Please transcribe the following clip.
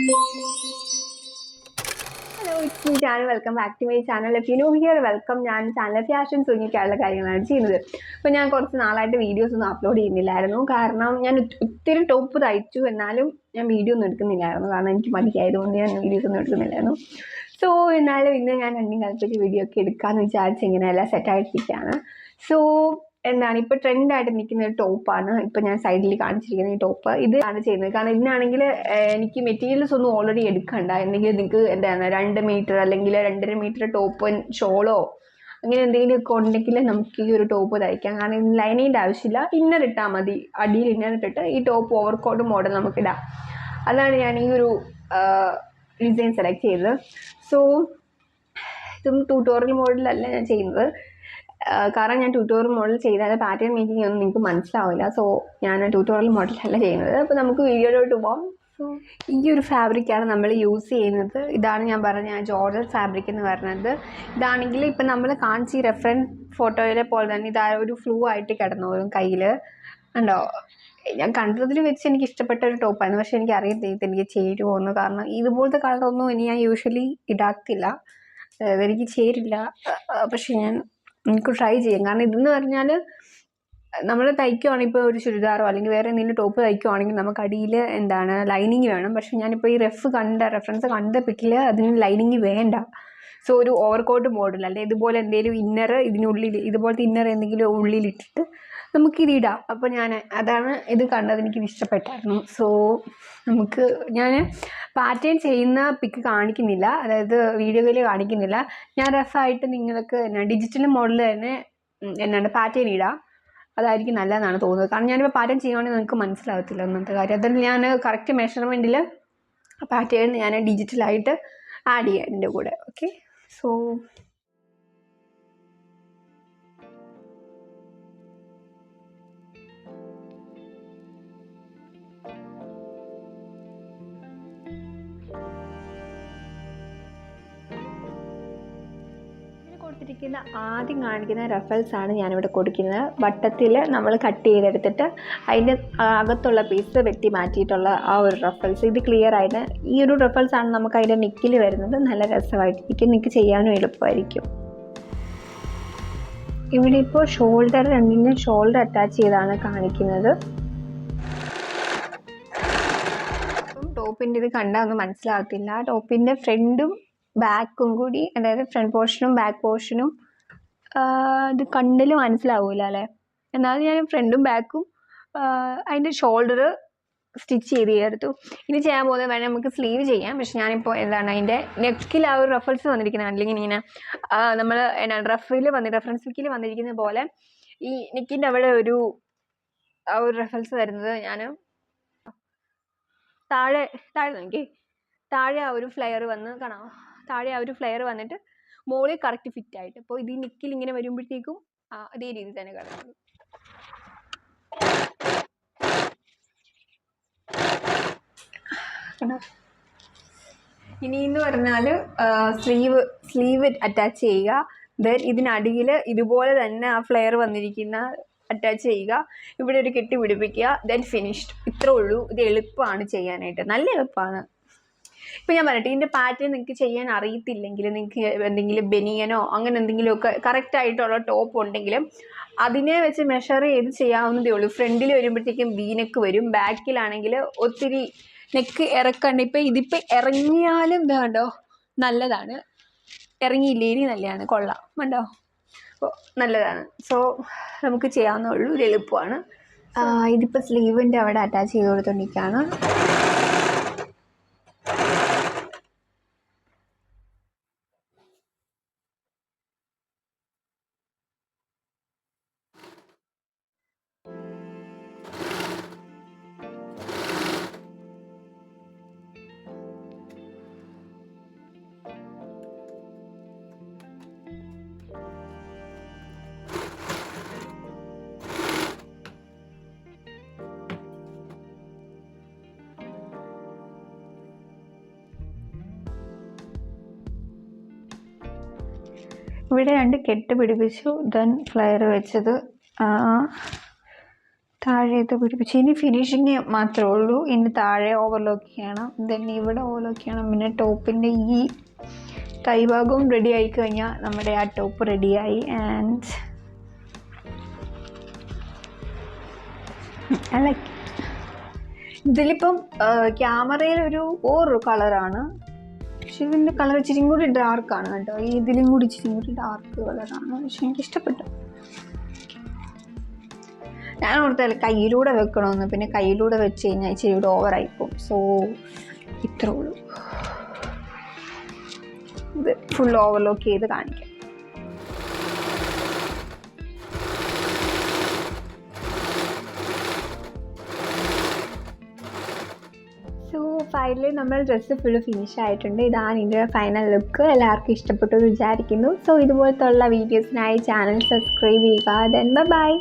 Hello, it's me channel. Welcome back to my channel. If you new here, welcome. ഞാൻ channel fashions ഒരുങ്ങിയിട്ടുള്ള കാര്യങ്ങളാണ് ചെയ്യുന്നത്. അപ്പോൾ ഞാൻ കുറച്ച് നാളായിട്ട് വീഡിയോസ് ഒന്നും അപ്ലോഡ് ചെയ്യുന്നില്ലായിരുന്നു. കാരണം ഞാൻ ഒത്തിരി ടോപ്പ് തയ്ച്ചു, എന്നാലും ഞാൻ വീഡിയോ ഒന്നും എടുക്കുന്നില്ലായിരുന്നു. കാരണം എനിക്ക് മടിയായതുകൊണ്ട് ഞാൻ വീഡിയോസ് ഒന്നും എടുക്കുന്നില്ലായിരുന്നു. സോ എന്നാലും ഇന്ന് ഞാൻ രണ്ടും കൽപ്പിച്ച് വീഡിയോ ഒക്കെ എടുക്കാമെന്ന് വിചാരിച്ച് ഇങ്ങനെ എല്ലാം സെറ്റായിട്ടിരിക്കുകയാണ്. സോ എന്താണ് ഇപ്പോൾ ട്രെൻഡായിട്ട് നിൽക്കുന്ന ഒരു ടോപ്പാണ് ഇപ്പോൾ ഞാൻ സൈഡിൽ കാണിച്ചിരിക്കുന്ന ഈ ടോപ്പ്. ഇതാണ് ചെയ്യുന്നത്. കാരണം ഇതിനാണെങ്കിൽ എനിക്ക് മെറ്റീരിയൽസ് ഒന്നും ഓൾറെഡി എടുക്കണ്ട. എന്തെങ്കിലും നിങ്ങൾക്ക് എന്താണ് 2 മീറ്റർ അല്ലെങ്കിൽ 2.5 മീറ്റർ ടോപ്പ് ഷോളോ അങ്ങനെ എന്തെങ്കിലുമൊക്കെ ഉണ്ടെങ്കിൽ നമുക്ക് ഈ ഒരു ടോപ്പ് തയ്ക്കാം. കാരണം ഇതിന് ലൈനിങ്ങിൻ്റെ ആവശ്യമില്ല, ഇന്നർ ഇട്ടാൽ മതി. അടിയിൽ ഇന്നർ ഇട്ടിട്ട് ഈ ടോപ്പ് ഓവർകോട്ട് മോഡൽ നമുക്കിടാം. അതാണ് ഞാൻ ഈ ഒരു ഡിസൈൻ സെലക്ട് ചെയ്തത്. സോ ഇതും ട്യൂട്ടോറിയൽ മോഡലല്ല ഞാൻ ചെയ്യുന്നത്. കാരണം ഞാൻ ട്യൂട്ടോറിയൽ മോഡൽ ചെയ്താൽ പാറ്റേൺ മേക്കിംഗ് ഒന്നും നിങ്ങൾക്ക് മനസ്സിലാവില്ല. സോ ഞാൻ ട്യൂട്ടോറിയൽ മോഡലല്ല ചെയ്യുന്നത്. അപ്പോൾ നമുക്ക് വീഡിയോയിലോട്ട് പോകാം. സോ ഈ ഒരു ഫാബ്രിക്കാണ് നമ്മൾ യൂസ് ചെയ്യുന്നത്. ഇതാണ് ഞാൻ പറഞ്ഞ ജോർജറ്റ് ഫാബ്രിക് എന്ന് പറയുന്നത്. ഇതാണെങ്കിൽ ഇപ്പം നമ്മൾ കാണിച്ച റെഫറൻസ് ഫോട്ടോയിലെ പോലെ തന്നെ ഇതാ ഒരു ഫ്ലൂ ആയിട്ട് കിടന്നു വരും കയ്യിൽ. ഉണ്ടോ? ഞാൻ കണ്ടതിൽ വെച്ച് എനിക്ക് ഇഷ്ടപ്പെട്ട ഒരു ടോപ്പായിരുന്നു. പക്ഷേ എനിക്ക് അറിയത്തില്ല എനിക്ക് ചേരുമോ എന്ന്. കാരണം ഇതുപോലത്തെ കളറൊന്നും ഇനി ഞാൻ യൂഷ്വലി ഇടാത്തില്ല, എനിക്ക് ചേരില്ല. പക്ഷെ ഞാൻ എനിക്ക് ട്രൈ ചെയ്യാം. കാരണം ഇതെന്ന് പറഞ്ഞാൽ നമ്മൾ തയ്ക്കുവാണെങ്കിൽ ഇപ്പോൾ ഒരു ചുരിദാറോ അല്ലെങ്കിൽ വേറെ എന്തെങ്കിലും ടോപ്പ് തയ്ക്കുവാണെങ്കിൽ നമുക്ക് അടിയിൽ എന്താണ് ലൈനിങ് വേണം. പക്ഷെ ഞാനിപ്പോൾ ഈ റെഫറൻസ് കണ്ട പിക്കിൽ അതിന് ലൈനിങ് വേണ്ട. സോ ഒരു ഓവർകോട്ട് മോഡൽ അല്ലെ ഇതുപോലെ എന്തെങ്കിലും ഇന്നർ ഇതിനുള്ളിൽ ഇതുപോലത്തെ ഇന്നർ എന്തെങ്കിലും ഉള്ളിലിട്ടിട്ട് നമുക്കിതിടാം. അപ്പോൾ ഞാൻ അതാണ് ഇത് കണ്ടത്, എനിക്ക് ഇഷ്ടപ്പെട്ടായിരുന്നു. സോ ഞാൻ പാറ്റേൺ ചെയ്യുന്ന പിക്ക് കാണിക്കുന്നില്ല, അതായത് വീഡിയോയിൽ കാണിക്കുന്നില്ല. ഞാൻ റഫായിട്ട് നിങ്ങൾക്ക് ഡിജിറ്റൽ മോഡൽ തന്നെ പാറ്റേൺ ഇടാം. അതായിരിക്കും നല്ലതെന്നാണ് തോന്നുന്നത്. കാരണം ഞാനിപ്പോൾ പാറ്റേൺ ചെയ്യുകയാണെങ്കിൽ നിങ്ങൾക്ക് മനസ്സിലാവത്തില്ല ഒന്നാമത്തെ കാര്യം. അതിൽ ഞാൻ കറക്റ്റ് മെഷർമെൻറ്റിൽ പാറ്റേൺ ഞാൻ ഡിജിറ്റലായിട്ട് ആഡ് ചെയ്യാം ഇതിൻ്റെ കൂടെ. ഓക്കെ, സോ കൊടുത്തിരിക്കുന്ന ആദ്യം കാണിക്കുന്ന റഫൽസ് ആണ് ഞാനിവിടെ കൊടുക്കുന്നത്. വട്ടത്തിൽ നമ്മൾ കട്ട് ചെയ്തെടുത്തിട്ട് അതിൻ്റെ അകത്തുള്ള പീസ് വെട്ടി മാറ്റിയിട്ടുള്ള ആ ഒരു റഫൽസ്. ഇത് ക്ലിയർ ആയിട്ട് ഈ ഒരു റഫൽസ് ആണ് നമുക്ക് അതിൻ്റെ നെക്കിൽ വരുന്നത്. നല്ല രസമായിട്ടിരിക്കും, നെക്ക് ചെയ്യാനും എളുപ്പമായിരിക്കും. ഇവിടെ ഇപ്പോൾ ഷോൾഡർ രണ്ടിനും ഷോൾഡർ അറ്റാച്ച് ചെയ്താണ് കാണിക്കുന്നത്. ടോപ്പിൻ്റെ ഇത് കണ്ടാൽ ഒന്നും മനസ്സിലാകത്തില്ല. ടോപ്പിൻ്റെ ഫ്രണ്ടും ബാക്കും കൂടി, അതായത് ഫ്രണ്ട് പോർഷനും ബാക്ക് പോർഷനും ഇത് കണ്ടിൽ മനസ്സിലാവില്ല അല്ലേ. എന്നാലും ഞാൻ ഫ്രണ്ടും ബാക്കും അതിൻ്റെ ഷോൾഡർ സ്റ്റിച്ച് ചെയ്ത് എടുത്തു. ഇനി ചെയ്യാൻ പോകുന്നത് വേണേൽ നമുക്ക് സ്ലീവ് ചെയ്യാം. പക്ഷെ ഞാനിപ്പോൾ എന്താണ് അതിൻ്റെ നെക്കിൽ ആ ഒരു റഫൽസ് വന്നിരിക്കുന്നത് അല്ലെങ്കിൽ ഇങ്ങനെ നമ്മൾ റെഫറൻസ് പിക്കിൽ വന്നിരിക്കുന്ന പോലെ ഈ നെക്കിൻ്റെ അവിടെ ആ ഒരു റഫൽസ് വരുന്നത് ഞാൻ താഴെ നോക്കി, താഴെ ആ ഒരു ഫ്ലെയർ വന്ന് കാണാം. താഴെ ആ ഒരു ഫ്ലെയർ വന്നിട്ട് മോളിൽ കറക്റ്റ് ഫിറ്റ് ആയിട്ട്. അപ്പോൾ ഇത് ഈ നെക്കിൽ ഇങ്ങനെ വരുമ്പോഴത്തേക്കും അതേ രീതി തന്നെ കിടക്കുന്നത്. ഇനിയെന്ന് പറഞ്ഞാൽ സ്ലീവ് അറ്റാച്ച് ചെയ്യുക. ദെൻ ഇതിനടിയിൽ ഇതുപോലെ തന്നെ ആ ഫ്ലെയർ വന്നിരിക്കുന്ന അറ്റാച്ച് ചെയ്യുക. ഇവിടെ ഒരു കെട്ടി പിടിപ്പിക്കുക. Then finished. ഇത്രേ ഉള്ളൂ. ഇത് എളുപ്പമാണ് ചെയ്യാനായിട്ട്, നല്ല എളുപ്പമാണ്. ഇപ്പം ഞാൻ പറയട്ടെ, ഇതിൻ്റെ പാറ്റേൺ നിങ്ങൾക്ക് ചെയ്യാൻ അറിയത്തില്ലെങ്കിൽ നിങ്ങൾക്ക് എന്തെങ്കിലും ബനിയനോ അങ്ങനെ എന്തെങ്കിലുമൊക്കെ കറക്റ്റായിട്ടുള്ള ടോപ്പ് ഉണ്ടെങ്കിലും അതിനെ വെച്ച് മെഷർ ചെയ്ത് ചെയ്യാവുന്നതേ ഉള്ളൂ. ഫ്രണ്ടിൽ വരുമ്പോഴത്തേക്കും വീനെക്ക് വരും, ബാക്കിലാണെങ്കിൽ ഒത്തിരി നെക്ക് ഇറക്കണ്ട. ഇതിപ്പോൾ ഇറങ്ങിയാലും വേണ്ടോ നല്ലതാണ്, ഇറങ്ങിയില്ലേലും നല്ലതാണ്, കൊള്ളാം വേണ്ടോ, അപ്പോൾ നല്ലതാണ്. സോ നമുക്ക് ചെയ്യാവുന്നേ ഉള്ളൂ, ഇത് എളുപ്പമാണ്. ഇതിപ്പോൾ സ്ലീവിൻ്റെ അവിടെ അറ്റാച്ച് ചെയ്ത് കൊടുത്തോണ്ടിരിക്കുകയാണ്. ഇവിടെ 2 കെട്ട് പിടിപ്പിച്ചു. ദെൻ ഫ്ലെയർ വെച്ചത് താഴേത്ത് പിടിപ്പിച്ച് ഇനി ഫിനിഷിങ് മാത്രമേ ഉള്ളൂ. ഇനി താഴെ ഓവർലോക്ക് ചെയ്യണം, ദെൻ ഇവിടെ ഓവർലോക്ക് ചെയ്യണം, പിന്നെ ടോപ്പിൻ്റെ ഈ കൈഭാഗവും റെഡി ആയി കഴിഞ്ഞാൽ നമ്മുടെ ആ ടോപ്പ് റെഡിയായി. ആൻഡ് ലൈക്ക് ഇതിലിപ്പം ക്യാമറയിൽ വേറൊരു കളറാണ്, പക്ഷെ ഇതിൻ്റെ കളർ ഇച്ചിരി കൂടി ഡാർക്കാണ് കേട്ടോ. ഇതിലും കൂടി ഇച്ചിരി കൂടി ഡാർക്ക് കളറാണ്, പക്ഷെ എനിക്ക് ഇഷ്ടപ്പെട്ടു. ഞാൻ ഓർത്തല്ലേ കയ്യിലൂടെ വെക്കണമെന്ന്, പിന്നെ കയ്യിലൂടെ വെച്ച് കഴിഞ്ഞാൽ ഇച്ചിരി കൂടെ ഓവറായിപ്പോവും. സോ ഇത്രേ ഉള്ളൂ. ഇത് ഫുൾ ഓവർലോക്ക് ചെയ്ത് കാണിക്കാം. സോ ഫൈനലി നമ്മൾ ഡ്രസ്സ് ഫുള്ള് ഫിനിഷ് ആയിട്ടുണ്ട്. ഇതാണ് ഇതിൻ്റെ ഫൈനൽ ലുക്ക്. എല്ലാവർക്കും ഇഷ്ടപ്പെട്ടു എന്ന് വിചാരിക്കുന്നു. സോ ഇതുപോലത്തെ ഉള്ള വീഡിയോസിനായി ചാനൽ സബ്സ്ക്രൈബ് ചെയ്യുക. Then bye.